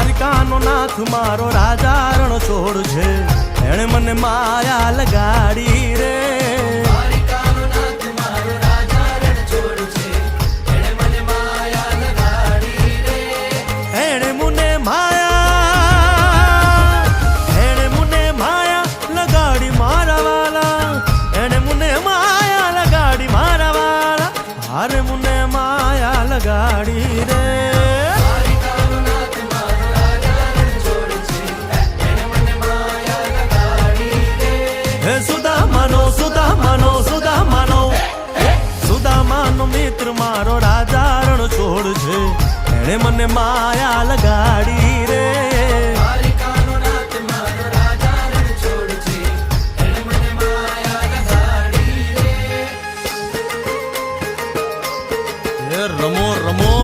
દ્વારિકાનો નાથ મારો રાજા રણ છોડ છે, એણે મને માયા લગાડી રે. દ્વારિકાનો નાથ મારો રાજા રણ છોડ છે, એણે મને માયા લગાડી રે. એણે મને માયા લગાડી મારા વાલા, એણે મને માયા લગાડી મારા વાલા, હારે મને માયા લગાડી રે. સુદામાનો મિત્ર મારો રાજા રણ છોડ છે, એણે મને માયા લગાડી